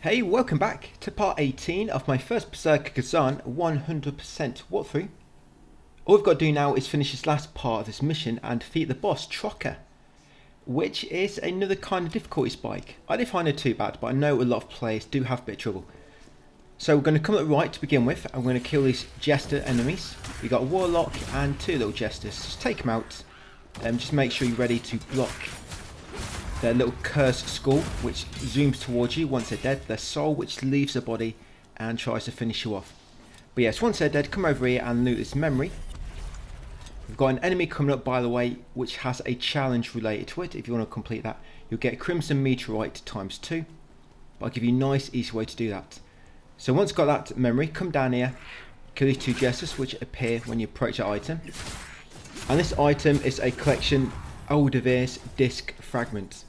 Hey, welcome back to part 18 of my First Berserker Khazan 100% walkthrough. All we've got to do now is finish this last part of this mission and defeat the boss, Troer, which is another kind of difficulty spike. I didn't find it too bad, but I know a lot of players do have a bit of trouble. So we're going to come up right to begin with, and we're going to kill these jester enemies. We've got a warlock and two little jesters. Just take them out, and just make sure you're ready to block their little cursed skull, which zooms towards you once they're dead, their soul, which leaves the body and tries to finish you off. But yes, once they're dead, come over here and loot this memory. We've got an enemy coming up, by the way, which has a challenge related to it. If you want to complete that, you'll get Crimson Meteorite ×2. But I'll give you a nice, easy way to do that. So once you've got that memory, come down here, kill these two jesters, which appear when you approach that item. And this item is a collection Oldevir's disc fragment.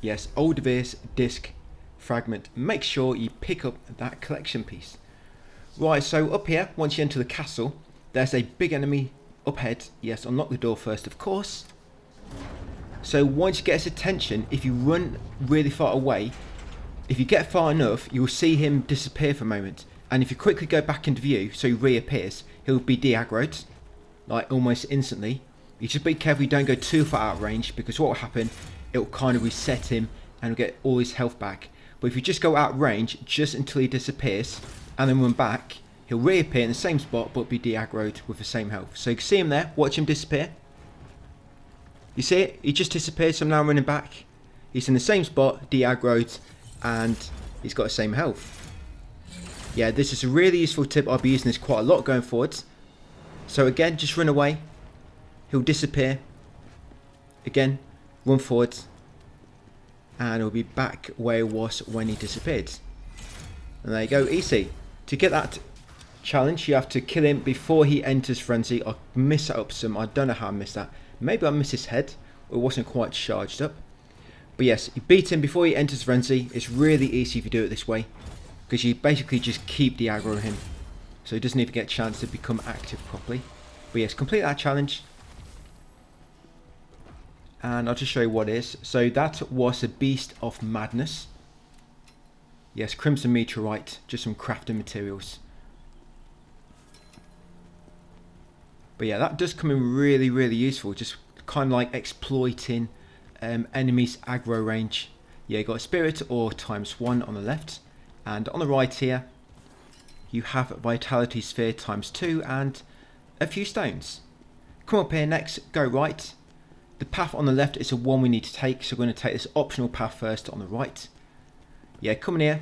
Yes, Oldevir's disc fragment. Make sure you pick up that collection piece. Right, so up here, once you enter the castle, there's a big enemy up ahead. Yes, unlock the door first, of course. So once you get his attention, if you run really far away, if you get far enough, you'll see him disappear for a moment. And if you quickly go back into view, so he reappears, he'll be de-aggroed, like almost instantly. You just be careful you don't go too far out of range, because what will happen, it'll kind of reset him and he'll get all his health back. But if you just go out of range just until he disappears and then run back, he'll reappear in the same spot but be de-aggroed with the same health. So you can see him there, watch him disappear. You see it? He just disappeared, so I'm now running back. He's in the same spot, de-aggroed, and he's got the same health. Yeah, this is a really useful tip. I'll be using this quite a lot going forwards. So again, just run away. He'll disappear. Again, run forward, and he'll be back where he was when he disappeared. And there you go, easy. To get that challenge, you have to kill him before he enters frenzy. I missed that up some. I don't know how I missed that. Maybe I missed his head, or it wasn't quite charged up. But yes, you beat him before he enters frenzy. It's really easy if you do it this way, because you basically just keep the aggro on him, so he doesn't even get a chance to become active properly. But yes, complete that challenge. And I'll just show you what it is. So that was a Beast of Madness. Yes, Crimson Meteorite, just some crafting materials. But yeah, that does come in really, really useful. Just kind of like exploiting enemies' aggro range. Yeah, you got a Spirit or ×1 on the left. And on the right here, you have Vitality Sphere ×2 and a few stones. Come up here next, go right. The path on the left is the one we need to take, so we're going to take this optional path first on the right. Yeah, come in here.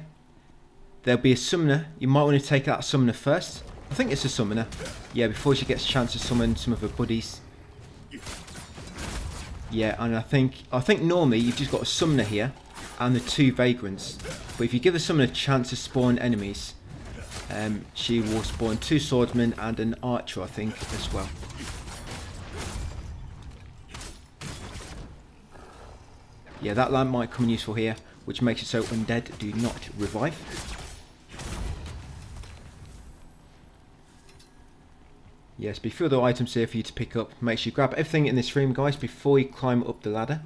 There'll be a summoner. You might want to take that summoner first. I think it's a summoner. Yeah, before she gets a chance to summon some of her buddies. Yeah, and I think normally you've just got a summoner here and the two vagrants. But if you give the summoner a chance to spawn enemies, she will spawn two swordsmen and an archer, I think, as well. Yeah, that lamp might come in useful here, which makes it so undead do not revive. Yes, be a few other items here for you to pick up. Make sure you grab everything in this room, guys, before you climb up the ladder.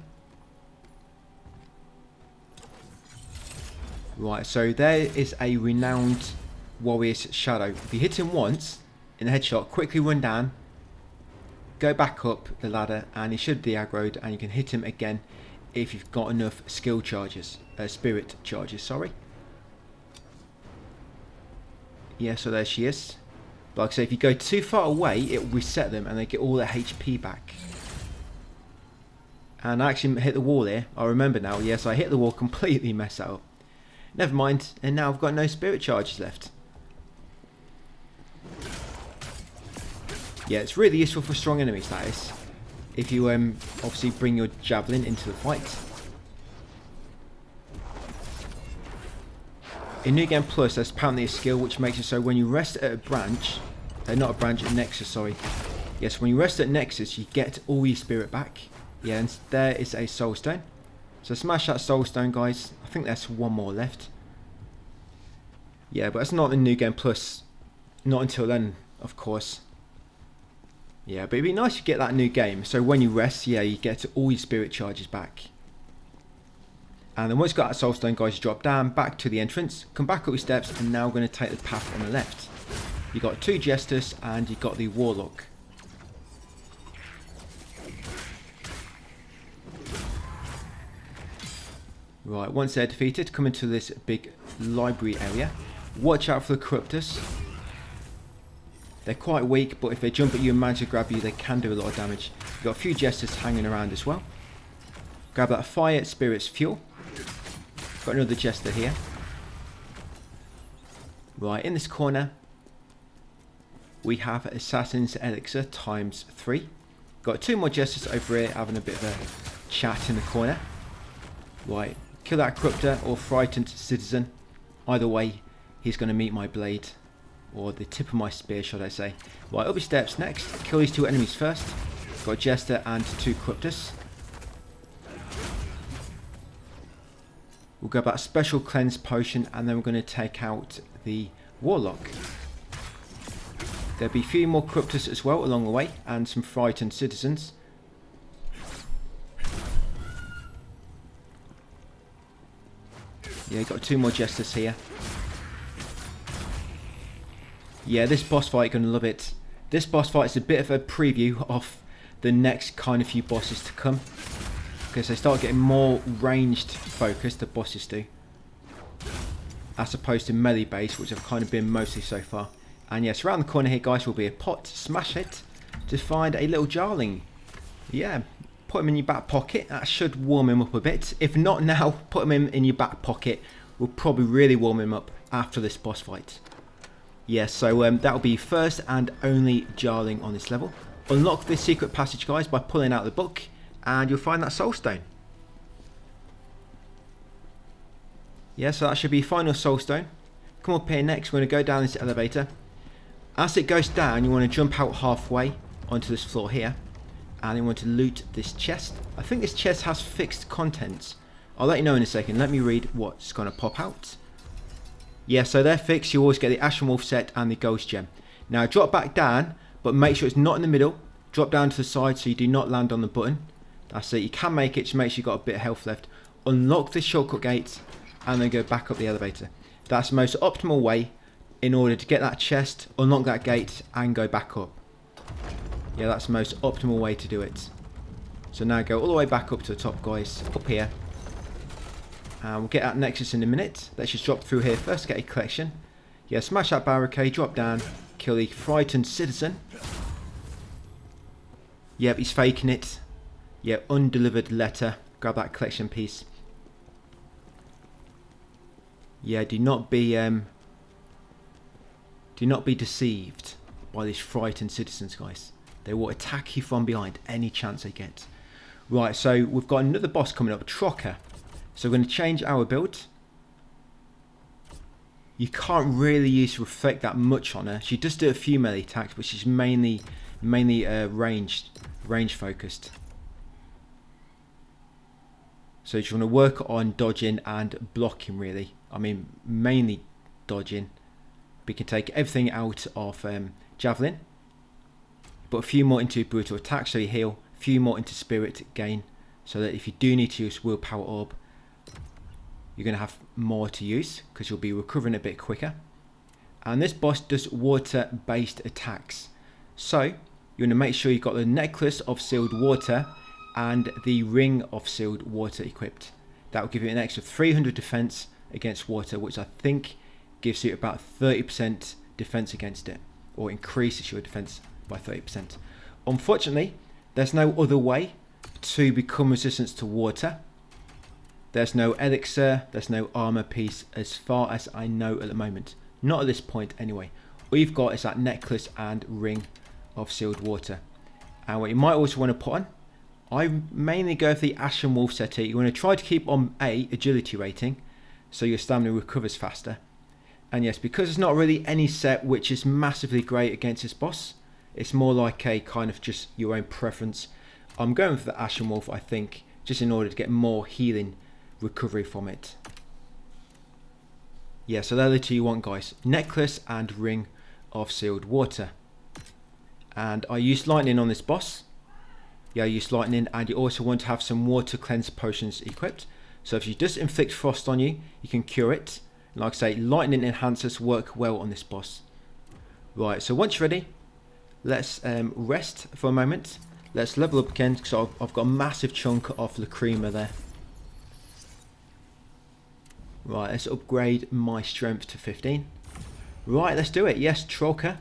Right, so there is a renowned warrior's shadow. If you hit him once in a headshot, quickly run down, go back up the ladder, and he should be aggroed, and you can hit him again if you've got enough skill charges, spirit charges, sorry. Yeah, so there she is. But like I say, if you go too far away, it will reset them and they get all their HP back. And I actually hit the wall here. I remember now. Yes, I hit the wall, completely messed that up. Never mind, and now I've got no spirit charges left. Yeah, it's really useful for strong enemies, that is. If you obviously bring your javelin into the fight. In New Game Plus, there's apparently a skill which makes it so when you rest at a branch, not a branch, a nexus, sorry. Yes, when you rest at nexus, you get all your spirit back. Yeah, and there is a soul stone. So smash that soul stone, guys. I think there's one more left. Yeah, but it's not in New Game Plus. Not until then, of course. Yeah, but it'd be nice to get that new game. So when you rest, yeah, you get all your spirit charges back. And then once you've got that soul stone, guys, you drop down back to the entrance, come back up your steps, and now we're going to take the path on the left. You've got 2 jesters and you've got the warlock. Right, once they're defeated, come into this big library area. Watch out for the corruptors. They're quite weak, but if they jump at you and manage to grab you, they can do a lot of damage. You've got a few jesters hanging around as well. Grab that fire, spirits, fuel. Got another jester here. Right, in this corner, we have Assassin's Elixir times 3. Got 2 more jesters over here having a bit of a chat in the corner. Right, kill that corruptor or frightened citizen. Either way, he's going to meet my blade. Or the tip of my spear, should I say. Right, up your steps next. Kill these 2 enemies first. Got a jester and 2 corruptors. We'll grab that special cleanse potion and then we're going to take out the warlock. There'll be a few more corruptors as well along the way and some frightened citizens. Yeah, got 2 more jesters here. Yeah, this boss fight, you're going to love it. This boss fight is a bit of a preview of the next kind of few bosses to come. Because they start getting more ranged focused, the bosses do. As opposed to melee based, which have kind of been mostly so far. And yes, around the corner here, guys, will be a pot. Smash it to find a little jarling. Yeah, put him in your back pocket. That should warm him up a bit. If not now, put him in your back pocket. Will probably really warm him up after this boss fight. Yeah, so that will be first and only jarling on this level. Unlock this secret passage, guys, by pulling out the book. And you'll find that soul stone. Yeah, so that should be final soul stone. Come up here next, we're going to go down this elevator. As it goes down, you want to jump out halfway onto this floor here. And you want to loot this chest. I think this chest has fixed contents. I'll let you know in a second. Let me read what's going to pop out. Yeah, so they're fixed. You always get the Ashen Wolf set and the Ghost Gem. Now drop back down, but make sure it's not in the middle. Drop down to the side so you do not land on the button. That's it. You can make it, just make sure you've got a bit of health left. Unlock this shortcut gate and then go back up the elevator. That's the most optimal way in order to get that chest, unlock that gate and go back up. Yeah, that's the most optimal way to do it. So now go all the way back up to the top, guys, up here. And we'll get that Nexus in a minute. Let's just drop through here first, get a collection. Yeah, smash that barricade, drop down, kill the frightened citizen. Yep, he's faking it. Yeah, undelivered letter. Grab that collection piece. Yeah, do not be deceived by these frightened citizens, guys. They will attack you from behind any chance they get. Right, so we've got another boss coming up, Troer. So we're going to change our build. You can't really use Reflect that much on her. She does do a few melee attacks, but she's mainly range focused. So you want to work on dodging and blocking, really. I mean, mainly dodging. We can take everything out of Javelin. But a few more into brutal attack, so you heal. A few more into spirit gain. So that if you do need to use willpower orb, you're going to have more to use. Because you'll be recovering a bit quicker. And this boss does water based attacks. So you want to make sure you've got the necklace of sealed water and the ring of sealed water equipped. That will give you an extra 300 defense against water, which I think gives you about 30% defense against it, or increases your defense by 30%. Unfortunately, there's no other way to become resistant to water. There's no elixir, there's no armor piece as far as I know at the moment. Not at this point anyway. All you've got is that necklace and ring of sealed water. And what you might also want to put on, I mainly go for the Ashen Wolf set here. You want to try to keep on agility rating, so your stamina recovers faster. And yes, because there's not really any set which is massively great against this boss, it's more like a kind of just your own preference. I'm going for the Ashen Wolf, I think, just in order to get more healing recovery from it. Yeah, so they're the two you want, guys. Necklace and ring of sealed water. And I used lightning on this boss. Yeah, I used lightning, and you also want to have some water cleanse potions equipped. So if she does inflict frost on you, you can cure it. And like I say, lightning enhancers work well on this boss. Right, so once you're ready, let's rest for a moment. Let's level up again, because I've got a massive chunk of Lacrima there. Right, let's upgrade my strength to 15. Right, let's do it. Yes, Troer.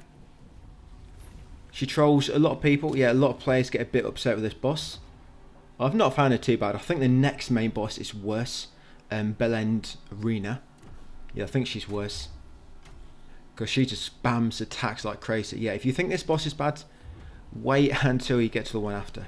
She trolls a lot of people. Yeah, a lot of players get a bit upset with this boss. I've not found her too bad. I think the next main boss is worse. Bellend Arena. Yeah, I think she's worse. Because she just spams attacks like crazy. Yeah, if you think this boss is bad, wait until you get to the one after.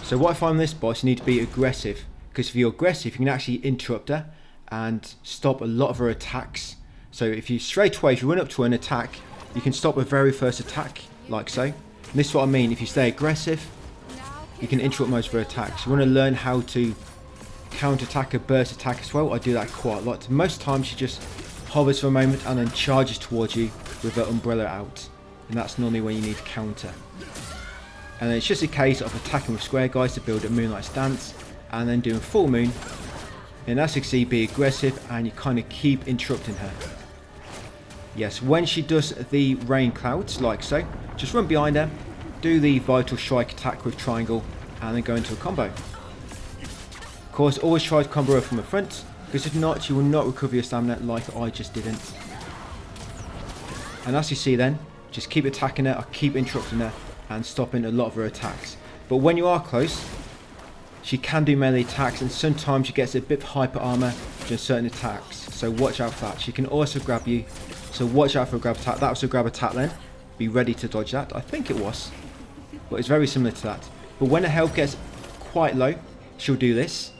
So what I find with this boss, you need to be aggressive. Because if you're aggressive, you can actually interrupt her and stop a lot of her attacks. So if you straight away, if you run up to her and attack, you can stop her very first attack, like so. And this is what I mean. If you stay aggressive, you can interrupt most of her attacks. You want to learn how to counter-attack a burst attack as well. I do that quite a lot. Most times she just hovers for a moment and then charges towards you with her umbrella out. And that's normally when you need to counter. And then it's just a case of attacking with square guys to build a moonlight stance, and then doing full moon. And as you can see, be aggressive and you kind of keep interrupting her. Yes, when she does the rain clouds, like so, just run behind her, do the vital strike attack with triangle, and then go into a combo. Of course, always try to combo her from the front, because if not, you will not recover your stamina like I just didn't. And as you see then, just keep attacking her, or keep interrupting her, and stopping a lot of her attacks. But when you are close, she can do melee attacks, and sometimes she gets a bit hyper armor during certain attacks, so watch out for that. She can also grab you, so watch out for a grab attack. That was a grab attack then. Be ready to dodge that. I think it was, but it's very similar to that. But when her health gets quite low, she'll do this,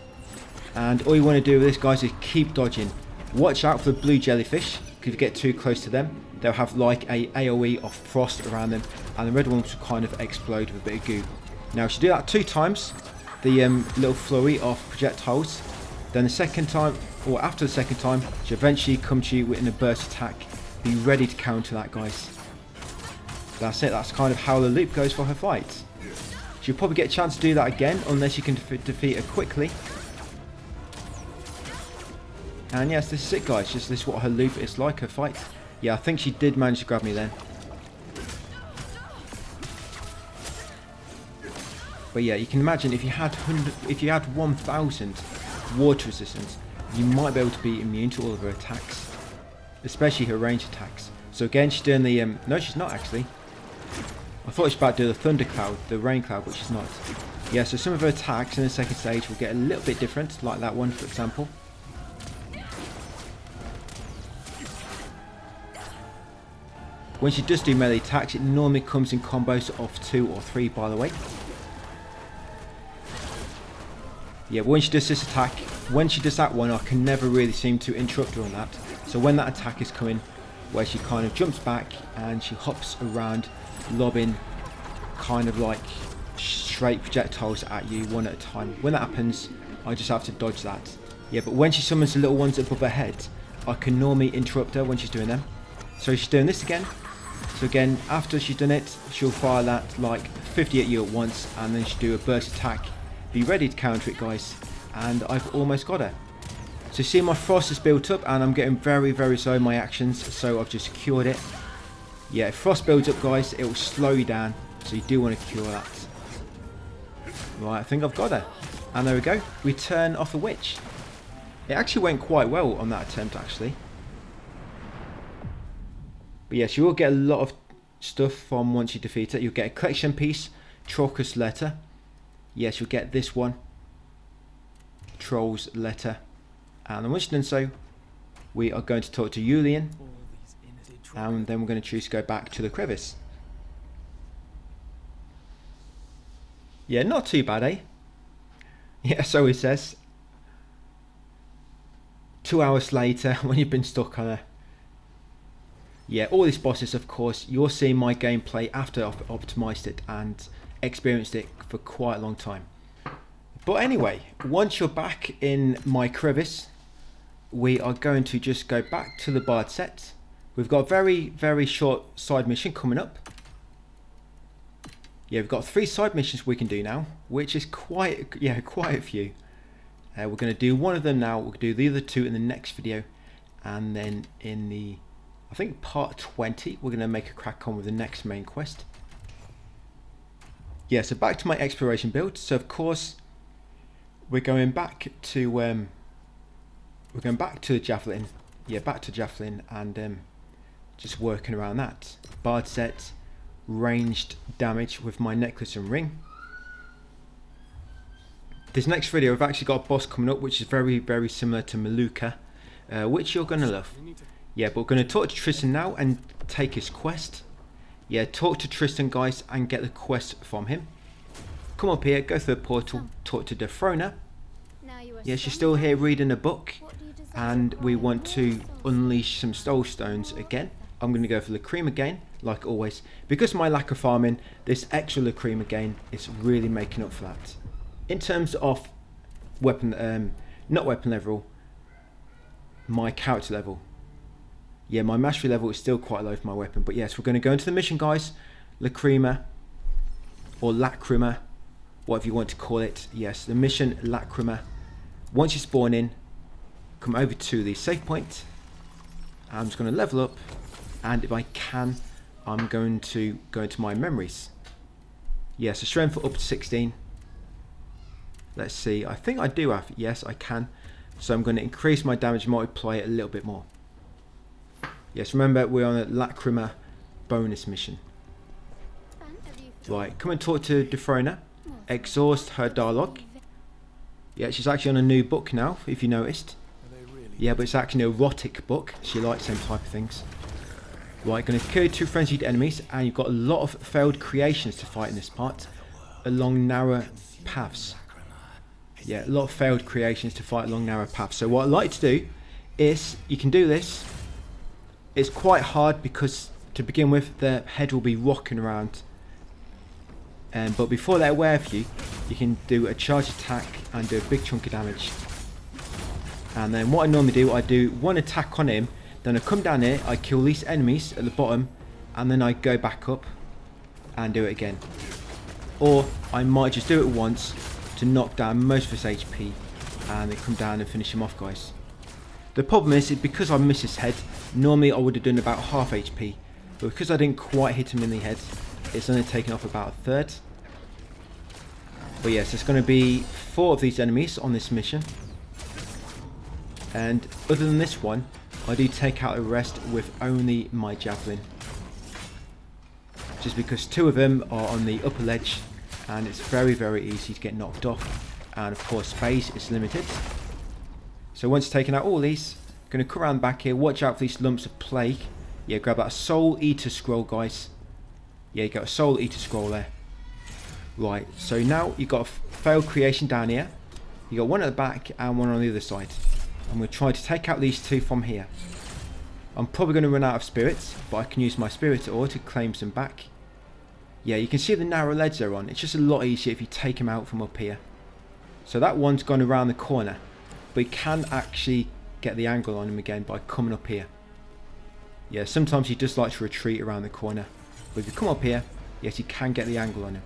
and all you want to do with this, guys, is keep dodging. Watch out for the blue jellyfish, because if you get too close to them, they'll have like a AoE of frost around them, and the red ones will kind of explode with a bit of goo. Now, if you do that 2 times, the little flurry of projectiles, then the second time, or after the second time, she'll eventually come to you in a burst attack. Be ready to counter that, guys. That's it. That's kind of how the loop goes for her fight. She'll probably get a chance to do that again, unless you can defeat her quickly. And yes, this is it, guys. Just this is what her loop is like, her fight. Yeah, I think she did manage to grab me then. But yeah, you can imagine if you had 1,000 water resistance, you might be able to be immune to all of her attacks, especially her range attacks. So again, she's doing the no, she's not actually. I thought she was about to do the thunder cloud, the rain cloud, but she's not. Yeah, so some of her attacks in the second stage will get a little bit different, like that one, for example. When she does do melee attacks, it normally comes in combos of 2 or 3, by the way. Yeah, but when she does this attack, when she does that one, I can never really seem to interrupt her on that. So when that attack is coming, where she kind of jumps back and she hops around, lobbing kind of like straight projectiles at you one at a time. When that happens, I just have to dodge that. Yeah, but when she summons the little ones above her head, I can normally interrupt her when she's doing them. So she's doing this again. So again, after she's done it, she'll fire that like 50 at you at once, and then she'll do a burst attack. Be ready to counter it, guys. And I've almost got her. So see, my frost is built up and I'm getting very, very slow in my actions, so I've just cured it. Yeah, if frost builds up, guys, it will slow you down, so you do want to cure that. Right, I think I've got her. And there we go. We turn off the witch. It actually went quite well on that attempt, actually. But yes, you will get a lot of stuff from once you defeat it. You'll get a collection piece, Troer's letter. Yes, you'll get this one, Troll's letter. And then once you've done so, we are going to talk to Julian, and then we're going to choose to go back to the Crevice. Yeah, not too bad, eh? Yeah, so he says. 2 hours later, when you've been stuck on her. Yeah, all these bosses, of course, you're seeing my gameplay after I've optimised it and experienced it for quite a long time. But anyway, once you're back in my Crevice, we are going to just go back to the Bard set. We've got a very, very short side mission coming up. Yeah, we've got 3 side missions we can do now, which is quite a few. We're going to do one of them now. We'll do the other 2 in the next video, and then in the, I think, part 20, we're going to make a crack on with the next main quest. Yeah, so back to my exploration build. So of course, we're going back to the javelin. Yeah, back to javelin, and just working around that. Bard set, ranged damage with my necklace and ring. This next video, I've actually got a boss coming up, which is very, very similar to Maluka, which you're gonna love. Yeah, but we're gonna talk to Tristan now and take his quest. Yeah, talk to Tristan, guys, and get the quest from him. Come up here, go through the portal, talk to Defrona. Yeah, she's still here reading a book, and we want to unleash some soul stones again. I'm going to go for Lacrima gain, like always. Because of my lack of farming, this extra Lacrima gain is really making up for that. In terms of weapon, not weapon level, my character level. Yeah, my mastery level is still quite low for my weapon. But yes, we're going to go into the mission, guys. Lacrima, or Lacrima, whatever you want to call it. Yes, the mission Lacrima. Once you spawn in, come over to the save point. I'm just going to level up, and if I can, I'm going to go into my memories. Yes, so strength up to 16. Let's see, I think I do have, yes I can. So I'm going to increase my damage, multiply it a little bit more. Yes, remember we're on a Lacrima bonus mission. Right, come and talk to Defrona. Exhaust her dialogue. Yeah, she's actually on a new book now, if you noticed. Yeah, but it's actually an erotic book. She likes them type of things. Right, going to kill 2 frenzied enemies, and you've got a lot of failed creations to fight in this part, along narrow paths. Yeah, a lot of failed creations to fight along narrow paths. So what I like to do is, you can do this. It's quite hard because, to begin with, the head will be rocking around. But before they're aware of you, you can do a charge attack and do a big chunk of damage. And then what I normally do, I do one attack on him, then I come down here, I kill these enemies at the bottom, and then I go back up and do it again. Or I might just do it once to knock down most of his HP, and then come down and finish him off, guys. The problem is, because I missed his head, normally I would have done about half HP, but because I didn't quite hit him in the head, it's only taken off about a third. But yes, there's going to be 4 of these enemies on this mission. And other than this one, I do take out the rest with only my javelin. Just because 2 of them are on the upper ledge, and it's very, very easy to get knocked off. And of course, space is limited. So once taken out all these, going to come around back here, watch out for these lumps of plague. Yeah, grab that Soul Eater scroll, guys. Yeah, you got a Soul Eater scroll there. Right, so now you've got a failed creation down here. You got one at the back and one on the other side. I'm going to try to take out these 2 from here. I'm probably going to run out of spirits, but I can use my spirit ore to claim some back. Yeah, you can see the narrow ledge they're on. It's just a lot easier if you take them out from up here. So that one's gone around the corner, but you can actually get the angle on him again by coming up here. Yeah, sometimes he just likes to retreat around the corner. But if you come up here, yes, you can get the angle on him.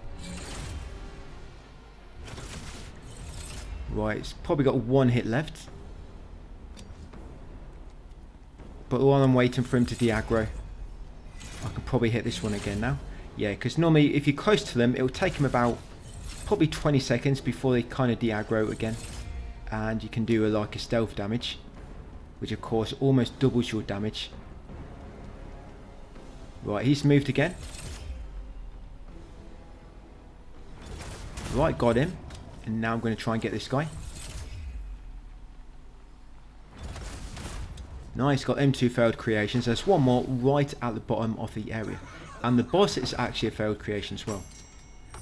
Right, it's probably got 1 hit left. But while I'm waiting for him to de-aggro, I can probably hit this one again now. Yeah, because normally if you're close to them, it will take them about probably 20 seconds before they kind of de-aggro again. And you can do like a stealth damage, which of course almost doubles your damage. Right, he's moved again. Right, got him. And now I'm going to try and get this guy. Nice, got them 2 failed creations. There's one more right at the bottom of the area. And the boss is actually a failed creation as well.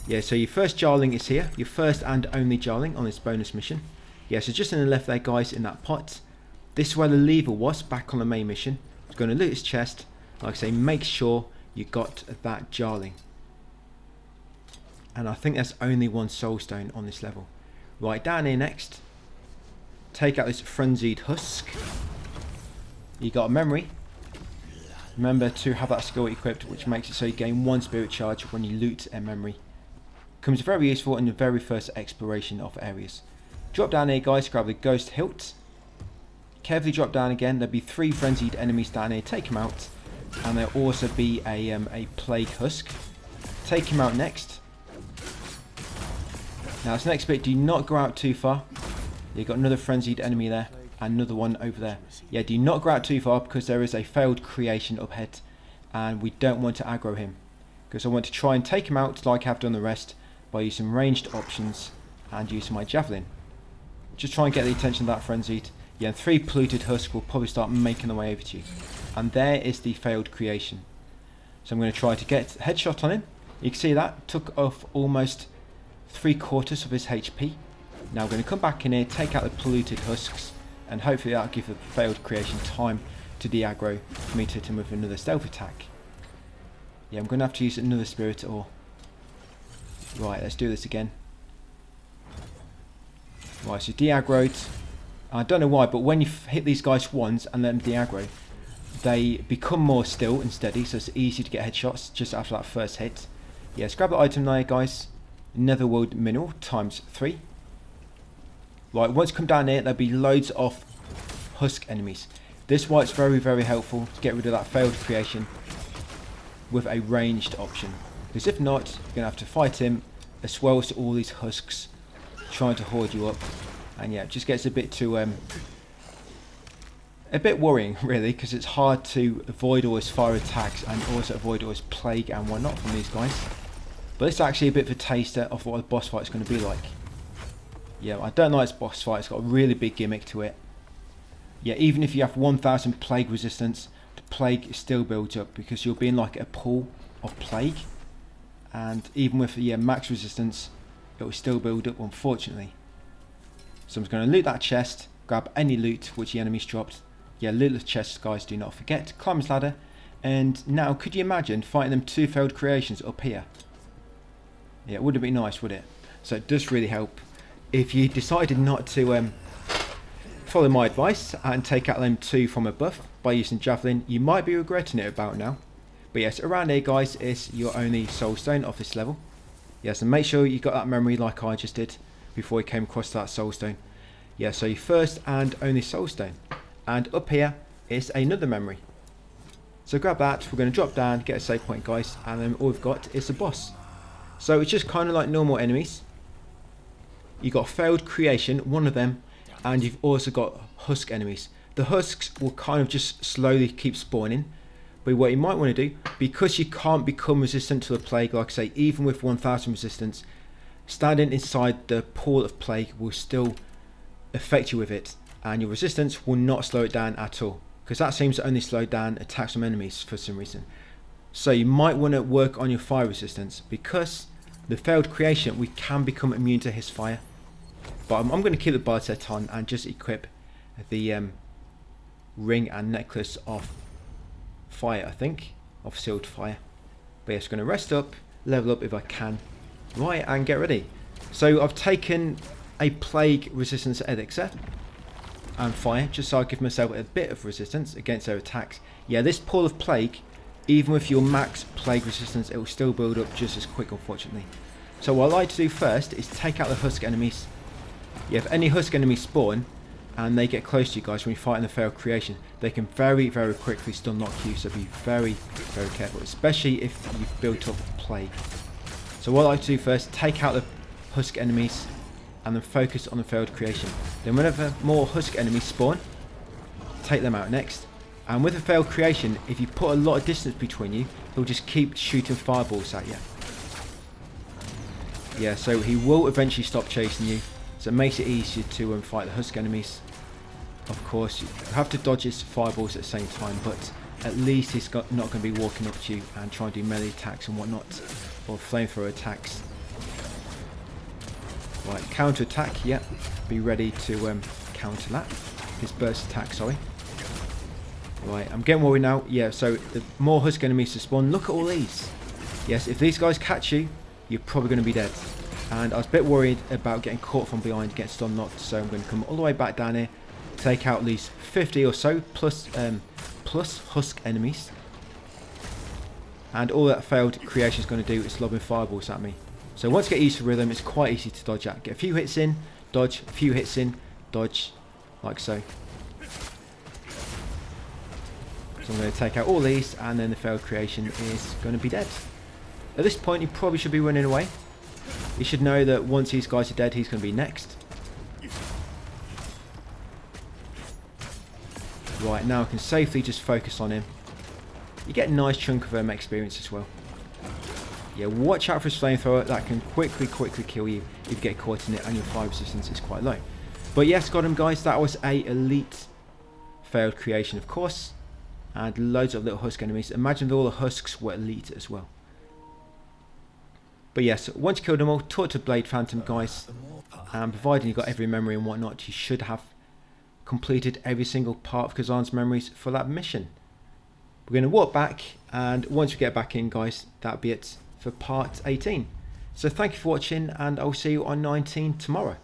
Yeah, so your first Jarling is here. Your first and only Jarling on this bonus mission. Yeah, so just in the left there, guys, in that pot. This is where the lever was, back on the main mission. It's going to loot his chest. Like I say, make sure you got that Jarling. And I think there's only 1 soul stone on this level. Right, down here next. Take out this frenzied husk. You got a memory. Remember to have that skill equipped, which makes it so you gain 1 spirit charge when you loot a memory. Becomes very useful in the very first exploration of areas. Drop down here guys, grab the ghost hilt. Carefully drop down again. There'll be 3 frenzied enemies down here, take them out. And there'll also be a plague husk. Take him out next. Now this next bit, do not go out too far. You've got another frenzied enemy there. And another one over there. Yeah, do not go out too far because there is a failed creation up ahead. And we don't want to aggro him. Because I want to try and take him out like I've done the rest. By using ranged options and using my javelin. Just try and get the attention of that frenzied. Yeah, and 3 polluted husks will probably start making their way over to you. And there is the failed creation. So I'm going to try to get a headshot on him. You can see that took off almost 3/4 of his HP. Now I'm going to come back in here, take out the polluted husks, and hopefully that'll give the failed creation time to de-aggro for me to hit him with another stealth attack. Yeah, I'm going to have to use another spirit ore. Right, let's do this again. Right, so de-aggroed. I don't know why, but when you hit these guys once and let them de-aggro, they become more still and steady, so it's easy to get headshots just after that first hit. Yes, grab the item there, guys. Netherworld mineral times 3. Right, once you come down here, there'll be loads of husk enemies. This is why it's very, very helpful to get rid of that failed creation with a ranged option. Because if not, you're going to have to fight him as well as all these husks trying to hoard you up. And yeah, it just gets a bit too a bit worrying really, because it's hard to avoid all his fire attacks and also avoid all his plague and whatnot from these guys. But it's actually a bit of a taster of what the boss fight is going to be like. Yeah, I don't like this boss fight. It's got a really big gimmick to it. Yeah, even if you have 1000 plague resistance, the plague still builds up because you'll be in like a pool of plague. And even with max resistance, it will still build up, unfortunately. So I'm just going to loot that chest, grab any loot which the enemy's dropped. Yeah, loot the chest, guys, do not forget. Climb this ladder. And now, could you imagine fighting them 2 failed creations up here? Yeah, it wouldn't be nice, would it? So it does really help. If you decided not to follow my advice and take out them 2 from above by using javelin, you might be regretting it about now. But yes, around here, guys, is your only soul stone of this level. Yes, and make sure you got that memory like I just did before you came across that soul stone. Yeah, so your first and only soul stone. And up here is another memory. So grab that, we're going to drop down, get a save point, guys, and then all we've got is a boss. So it's just kind of like normal enemies. You've got failed creation, one of them, and you've also got husk enemies. The husks will kind of just slowly keep spawning. But what you might want to do, because you can't become resistant to the plague, like I say, even with 1000 resistance, standing inside the pool of plague will still affect you with it, and your resistance will not slow it down at all, because that seems to only slow down attacks from enemies for some reason. So you might want to work on your fire resistance, because the failed creation, we can become immune to his fire. But I'm going to keep the bar set on and just equip the ring and necklace of fire, I think, of sealed fire. But yeah, just going to rest up, level up if I can, right, and get ready. So I've taken a plague resistance elixir and fire, just so I give myself a bit of resistance against their attacks. Yeah, this pool of plague, even with your max plague resistance, it will still build up just as quick, unfortunately. So what I like to do first is take out the husk enemies. Yeah, if any husk enemies spawn and they get close to you guys when you fight in the failed creation, they can very, very quickly stun lock you, so be very, very careful, especially if you've built up plague. So what I like to do first, take out the husk enemies and then focus on the failed creation. Then whenever more husk enemies spawn, take them out next. And with a failed creation, if you put a lot of distance between you, he'll just keep shooting fireballs at you. Yeah, so he will eventually stop chasing you, so it makes it easier to fight the husk enemies. Of course, you have to dodge his fireballs at the same time, but at least he's not going to be walking up to you and trying to do melee attacks and whatnot, or flamethrower attacks. Right, counter attack, yeah, be ready to counter that. His burst attack, sorry. Right, I'm getting worried now. Yeah, so the more husk enemies to spawn. Look at all these. Yes, if these guys catch you, you're probably going to be dead. And I was a bit worried about getting caught from behind, getting stun locked, so I'm going to come all the way back down here, take out at least 50 or so, plus husk enemies. And all that failed creation is going to do is lobbing fireballs at me. So once you get used to rhythm, it's quite easy to dodge at. Get a few hits in, dodge, a few hits in, dodge, like so. So I'm going to take out all these, and then the failed creation is going to be dead. At this point, he probably should be running away. He should know that once these guys are dead, he's going to be next. Right, now I can safely just focus on him. You get a nice chunk of experience as well. Yeah, watch out for his flamethrower. That can quickly kill you if you get caught in it and your fire resistance is quite low. But yes, got him, guys. That was a elite failed creation, of course. And loads of little husk enemies. Imagine if all the husks were elite as well. But yes, once you killed them all, talk to Blade Phantom, guys. And providing you got every memory and whatnot, you should have completed every single part of Khazan's memories for that mission. We're going to walk back, and once we get back in, guys, that'll be it for part 18. So thank you for watching, and I'll see you on 19 tomorrow.